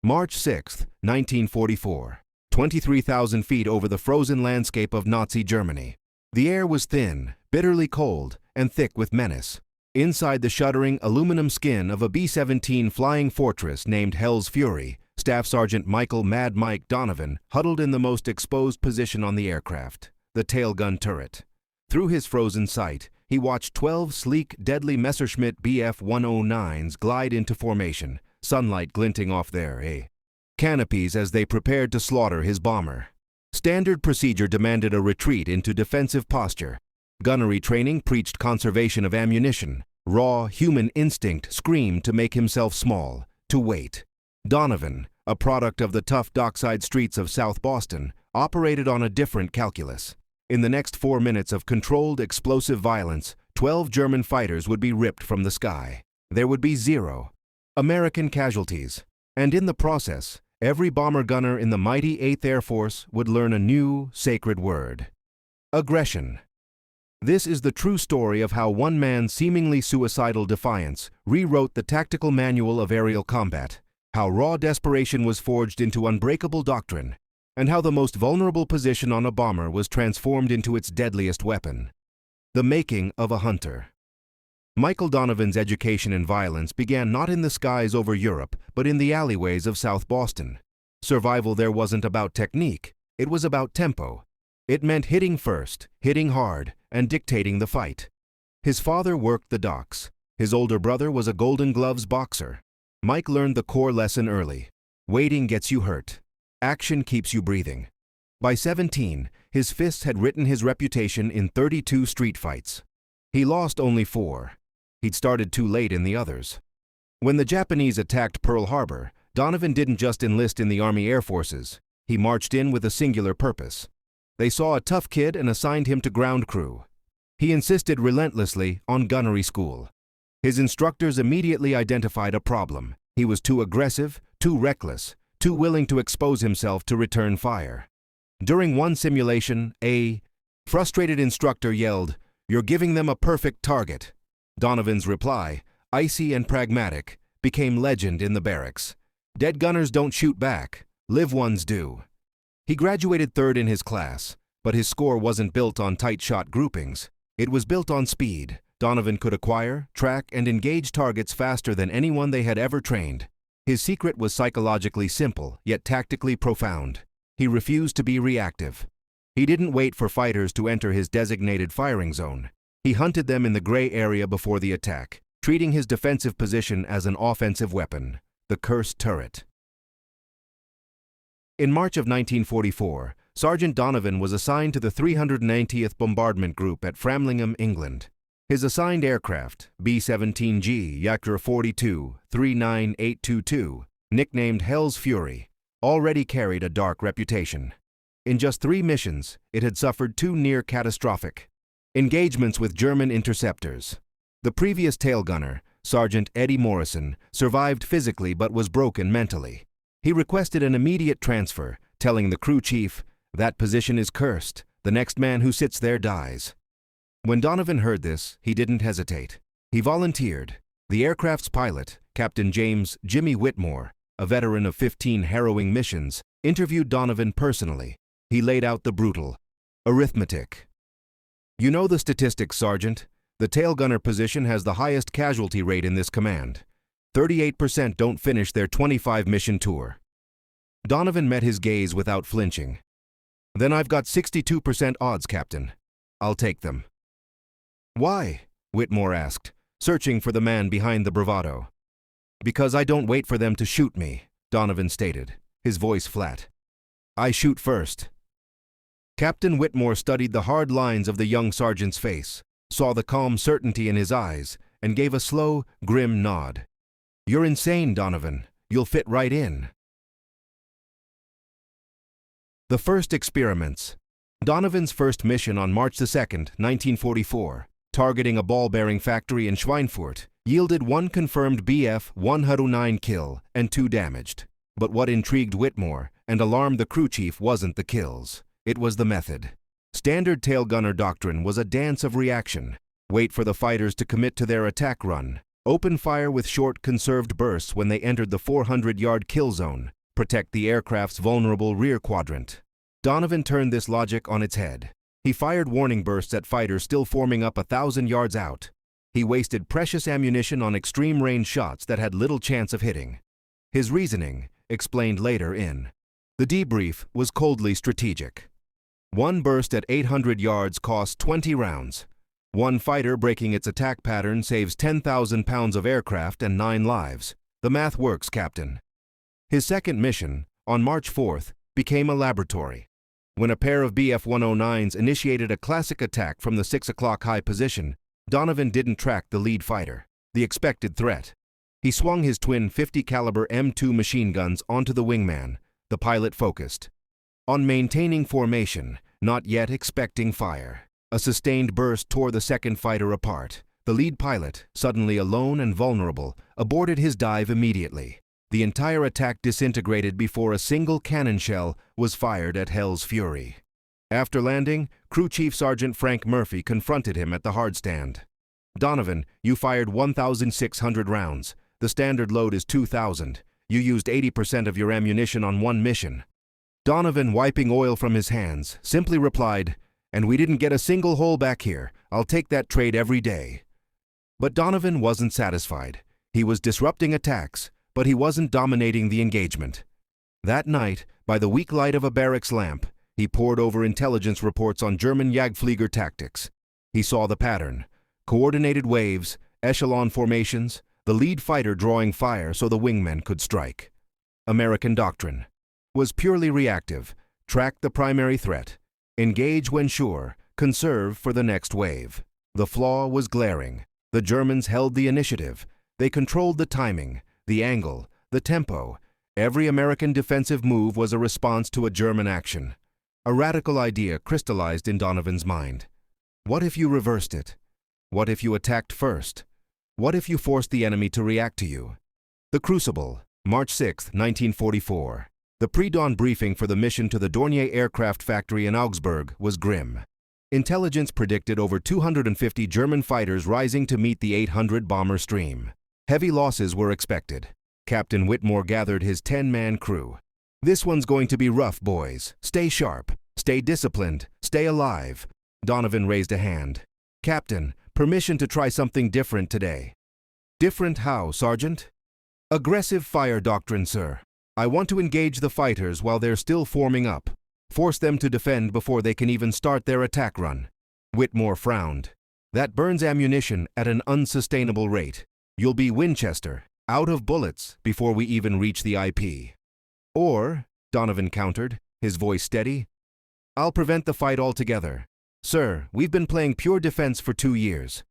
March 6, 1944. 23,000 feet over the frozen landscape of Nazi Germany. The air was thin, bitterly cold, and thick with menace. Inside the shuddering aluminum skin of a B-17 flying fortress named Hell's Fury, Staff Sergeant Michael "Mad Mike" Donovan huddled in the most exposed position on the aircraft, the tailgun turret. Through his frozen sight, he watched 12 sleek, deadly Messerschmitt Bf 109s glide into formation, sunlight glinting off their canopies as they prepared to slaughter his bomber. Standard procedure demanded a retreat into defensive posture. Gunnery training preached conservation of ammunition. Raw, human instinct screamed to make himself small, to wait. Donovan, a product of the tough dockside streets of South Boston, operated on a different calculus. In the next 4 minutes of controlled, explosive violence, 12 German fighters would be ripped from the sky. There would be 0 American casualties. And in the process, every bomber gunner in the mighty 8th Air Force would learn a new, sacred word: aggression. This is the true story of how one man's seemingly suicidal defiance rewrote the tactical manual of aerial combat, how raw desperation was forged into unbreakable doctrine, and how the most vulnerable position on a bomber was transformed into its deadliest weapon. The making of a hunter. Michael Donovan's education in violence began not in the skies over Europe, but in the alleyways of South Boston. Survival there wasn't about technique, it was about tempo. It meant hitting first, hitting hard, and dictating the fight. His father worked the docks. His older brother was a Golden Gloves boxer. Mike learned the core lesson early. Waiting gets you hurt. Action keeps you breathing. By 17, his fists had written his reputation in 32 street fights. He lost only 4. He'd started too late in the others. When the Japanese attacked Pearl Harbor, Donovan didn't just enlist in the Army Air Forces. He marched in with a singular purpose. They saw a tough kid and assigned him to ground crew. He insisted relentlessly on gunnery school. His instructors immediately identified a problem. He was too aggressive, too reckless, too willing to expose himself to return fire. During one simulation, a frustrated instructor yelled, "You're giving them a perfect target." Donovan's reply, icy and pragmatic, became legend in the barracks. Dead gunners don't shoot back, live ones do. He graduated 3rd in his class, but his score wasn't built on tight shot groupings. It was built on speed. Donovan could acquire, track, and engage targets faster than anyone they had ever trained. His secret was psychologically simple, yet tactically profound. He refused to be reactive. He didn't wait for fighters to enter his designated firing zone. He hunted them in the gray area before the attack, treating his defensive position as an offensive weapon, the cursed turret. In March of 1944, Sergeant Donovan was assigned to the 390th Bombardment Group at Framlingham, England. His assigned aircraft, B-17G Yak 42 39822, nicknamed Hell's Fury, already carried a dark reputation. In just 3 missions, it had suffered 2 near-catastrophic engagements with German interceptors. The previous tail gunner, Sergeant Eddie Morrison, survived physically but was broken mentally. He requested an immediate transfer, telling the crew chief, "That position is cursed. The next man who sits there dies." When Donovan heard this, he didn't hesitate. He volunteered. The aircraft's pilot, Captain James "Jimmy" Whitmore, a veteran of 15 harrowing missions, interviewed Donovan personally. He laid out the brutal arithmetic. "You know the statistics, Sergeant. The tail gunner position has the highest casualty rate in this command. 38% don't finish their 25-mission tour." Donovan met his gaze without flinching. "Then I've got 62% odds, Captain. I'll take them." "Why?" Whitmore asked, searching for the man behind the bravado. "Because I don't wait for them to shoot me," Donovan stated, his voice flat. "I shoot first." Captain Whitmore studied the hard lines of the young sergeant's face, saw the calm certainty in his eyes, and gave a slow, grim nod. "You're insane, Donovan. You'll fit right in." The first experiments. Donovan's first mission on March 2, 1944, targeting a ball-bearing factory in Schweinfurt, yielded 1 confirmed Bf 109 kill and 2 damaged. But what intrigued Whitmore and alarmed the crew chief wasn't the kills. It was the method. Standard tail gunner doctrine was a dance of reaction. Wait for the fighters to commit to their attack run, Open fire with short, conserved bursts when they entered the 400-yard kill zone. Protect the aircraft's vulnerable rear quadrant. Donovan turned this logic on its head. He fired warning bursts at fighters still forming up 1,000 yards out. He wasted precious ammunition on extreme-range shots that had little chance of hitting. His reasoning, explained later in the debrief, was coldly strategic. One burst at 800 yards costs 20 rounds. One fighter breaking its attack pattern saves 10,000 pounds of aircraft and 9 lives. The math works, Captain. His second mission, on March 4th, became a laboratory. When a pair of Bf-109s initiated a classic attack from the 6 o'clock high position, Donovan didn't track the lead fighter, the expected threat. He swung his twin 50 caliber M2 machine guns onto the wingman. The pilot focused on maintaining formation, not yet expecting fire. A sustained burst tore the second fighter apart. The lead pilot, suddenly alone and vulnerable, aborted his dive immediately. The entire attack disintegrated before a single cannon shell was fired at Hell's Fury. After landing, Crew Chief Sergeant Frank Murphy confronted him at the hardstand. "Donovan, you fired 1,600 rounds. The standard load is 2,000. You used 80% of your ammunition on one mission." Donovan, wiping oil from his hands, simply replied, "And we didn't get a single hole back here. I'll take that trade every day." But Donovan wasn't satisfied. He was disrupting attacks, but he wasn't dominating the engagement. That night, by the weak light of a barracks lamp, he pored over intelligence reports on German Jagdflieger tactics. He saw the pattern: coordinated waves, echelon formations, the lead fighter drawing fire so the wingmen could strike. American doctrine was purely reactive: track the primary threat, engage when sure, conserve for the next wave. The flaw was glaring. The Germans held the initiative. They controlled the timing, the angle, the tempo. Every American defensive move was a response to a German action. A radical idea crystallized in Donovan's mind. What if you reversed it? What if you attacked first? What if you forced the enemy to react to you? The Crucible, March 6, 1944. The pre-dawn briefing for the mission to the Dornier aircraft factory in Augsburg was grim. Intelligence predicted over 250 German fighters rising to meet the 800 bomber stream. Heavy losses were expected. Captain Whitmore gathered his 10-man crew. "This one's going to be rough, boys. Stay sharp. Stay disciplined. Stay alive." Donovan raised a hand. "Captain, permission to try something different today." "Different how, Sergeant?" "Aggressive fire doctrine, sir. I want to engage the fighters while they're still forming up. Force them to defend before they can even start their attack run." Whitmore frowned. "That burns ammunition at an unsustainable rate. You'll be Winchester, out of bullets, before we even reach the IP." "Or," Donovan countered, his voice steady, "I'll prevent the fight altogether. Sir, we've been playing pure defense for 2 years.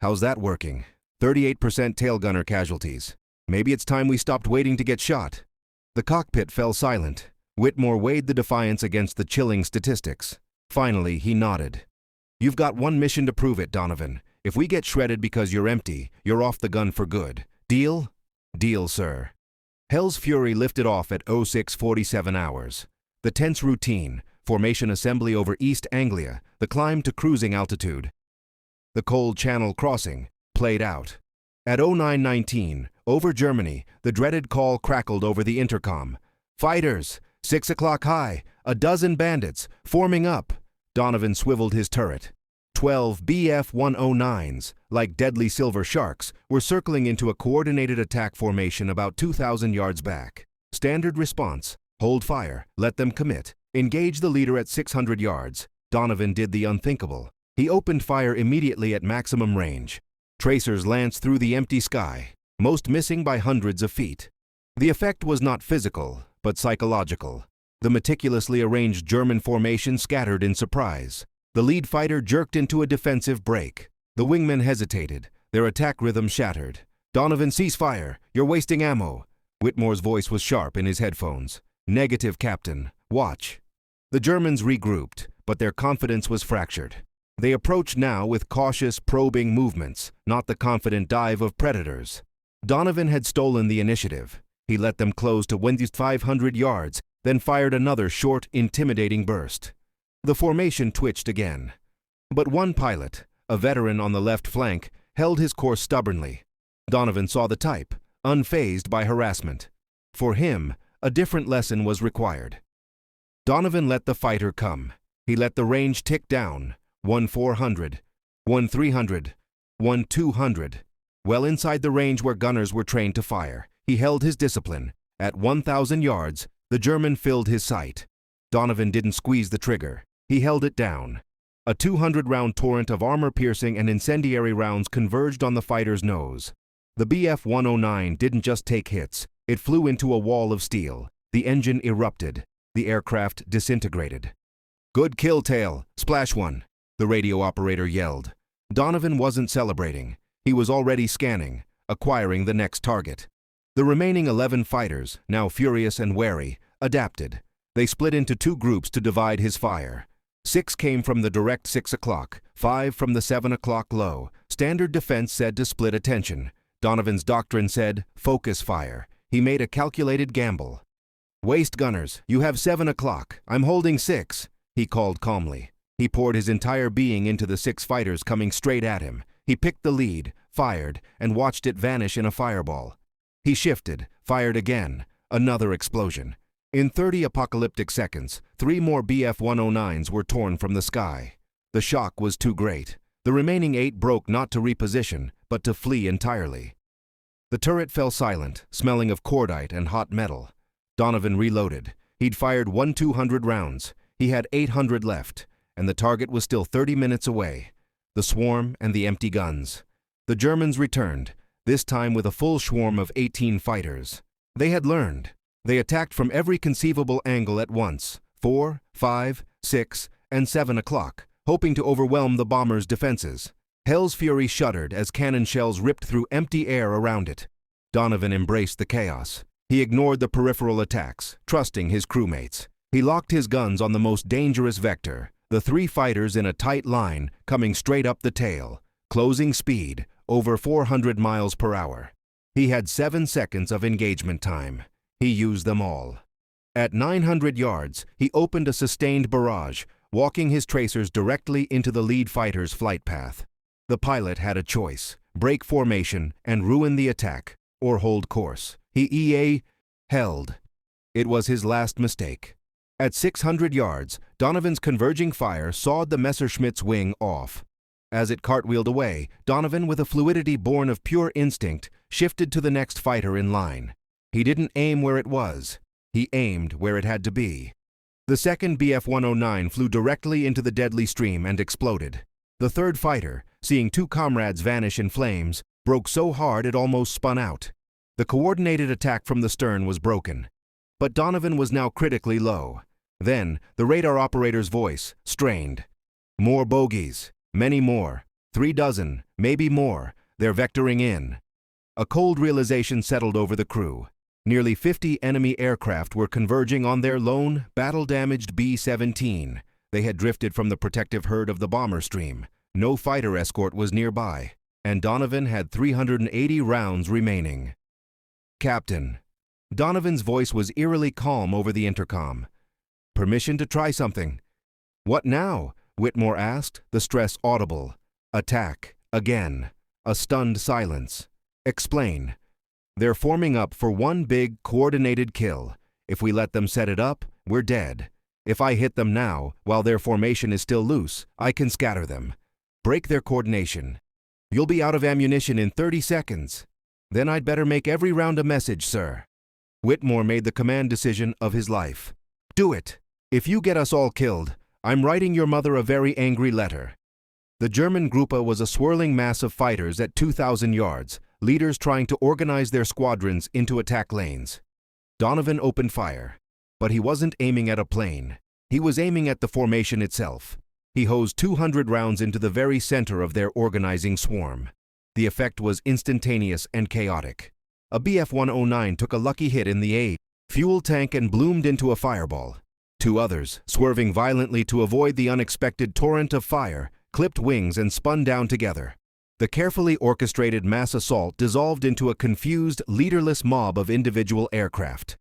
How's that working? 38% tail gunner casualties. Maybe it's time we stopped waiting to get shot." The cockpit fell silent. Whitmore weighed the defiance against the chilling statistics. Finally, he nodded. "You've got one mission to prove it, Donovan. If we get shredded because you're empty, you're off the gun for good. Deal?" "Deal, sir." Hell's Fury lifted off at 06:47 hours. The tense routine, formation assembly over East Anglia, the climb to cruising altitude, the cold channel crossing, played out. At 09:19, over Germany, the dreaded call crackled over the intercom. "Fighters, 6 o'clock high, a dozen bandits, forming up." Donovan swiveled his turret. 12 Bf-109s, like deadly silver sharks, were circling into a coordinated attack formation about 2,000 yards back. Standard response: hold fire, let them commit. Engage the leader at 600 yards. Donovan did the unthinkable. He opened fire immediately at maximum range. Tracers lanced through the empty sky, most missing by hundreds of feet. The effect was not physical, but psychological. The meticulously arranged German formation scattered in surprise. The lead fighter jerked into a defensive break. The wingmen hesitated, their attack rhythm shattered. "Donovan, cease fire. You're wasting ammo." Whitmore's voice was sharp in his headphones. "Negative, Captain. Watch." The Germans regrouped, but their confidence was fractured. They approached now with cautious, probing movements, not the confident dive of predators. Donovan had stolen the initiative. He let them close to 500 yards, then fired another short, intimidating burst. The formation twitched again. But one pilot, a veteran on the left flank, held his course stubbornly. Donovan saw the type, unfazed by harassment. For him, a different lesson was required. Donovan let the fighter come. He let the range tick down. 1-400, 1-300, 1-200. Well inside the range where gunners were trained to fire, he held his discipline. At 1,000 yards, the German filled his sight. Donovan didn't squeeze the trigger. He held it down. A 200-round torrent of armor-piercing and incendiary rounds converged on the fighter's nose. The Bf-109 didn't just take hits. It flew into a wall of steel. The engine erupted. The aircraft disintegrated. "Good kill, Tail. Splash one," the radio operator yelled. Donovan wasn't celebrating. He was already scanning, acquiring the next target. The remaining 11 fighters, now furious and wary, adapted. They split into 2 groups to divide his fire. 6 came from the direct 6 o'clock, 5 from the 7 o'clock low. Standard defense said to split attention. Donovan's doctrine said, focus fire. He made a calculated gamble. "Waist gunners, you have 7 o'clock. I'm holding 6, he called calmly. He poured his entire being into the 6 fighters coming straight at him. He picked the lead, fired, and watched it vanish in a fireball. He shifted, fired again. Another explosion. In 30 apocalyptic seconds, 3 more Bf-109s were torn from the sky. The shock was too great. The remaining 8 broke not to reposition, but to flee entirely. The turret fell silent, smelling of cordite and hot metal. Donovan reloaded. He'd fired 1-200 rounds. He had 800 left, and the target was still 30 minutes away. The swarm and the empty guns. The Germans returned, this time with a full swarm of 18 fighters. They had learned. They attacked from every conceivable angle at once, 4, 5, 6, and 7 o'clock, hoping to overwhelm the bomber's defenses. Hell's fury shuddered as cannon shells ripped through empty air around it. Donovan embraced the chaos. He ignored the peripheral attacks, trusting his crewmates. He locked his guns on the most dangerous vector, the 3 fighters in a tight line coming straight up the tail, closing speed, over 400 miles per hour. He had 7 seconds of engagement time. He used them all. At 900 yards, he opened a sustained barrage, walking his tracers directly into the lead fighter's flight path. The pilot had a choice: break formation and ruin the attack, or hold course. He held. It was his last mistake. At 600 yards, Donovan's converging fire sawed the Messerschmitt's wing off. As it cartwheeled away, Donovan, with a fluidity born of pure instinct, shifted to the next fighter in line. He didn't aim where it was. He aimed where it had to be. The second Bf-109 flew directly into the deadly stream and exploded. The third fighter, seeing 2 comrades vanish in flames, broke so hard it almost spun out. The coordinated attack from the stern was broken. But Donovan was now critically low. Then, the radar operator's voice, strained. "More bogeys. Many more. 3 dozen, maybe more. They're vectoring in." A cold realization settled over the crew. Nearly 50 enemy aircraft were converging on their lone, battle-damaged B-17. They had drifted from the protective herd of the bomber stream. No fighter escort was nearby, and Donovan had 380 rounds remaining. "Captain." Donovan's voice was eerily calm over the intercom. "Permission to try something." "What now?" Whitmore asked, the stress audible. "Attack. Again." A stunned silence. "Explain." "They're forming up for one big, coordinated kill. If we let them set it up, we're dead. If I hit them now, while their formation is still loose, I can scatter them. Break their coordination. You'll be out of ammunition in 30 seconds. Then I'd better make every round a message, sir." Whitmore made the command decision of his life. "Do it. If you get us all killed, I'm writing your mother a very angry letter." The German Gruppe was a swirling mass of fighters at 2,000 yards, leaders trying to organize their squadrons into attack lanes. Donovan opened fire, but he wasn't aiming at a plane. He was aiming at the formation itself. He hosed 200 rounds into the very center of their organizing swarm. The effect was instantaneous and chaotic. A Bf-109 took a lucky hit in the fuel tank and bloomed into a fireball. 2 others, swerving violently to avoid the unexpected torrent of fire, clipped wings and spun down together. The carefully orchestrated mass assault dissolved into a confused, leaderless mob of individual aircraft.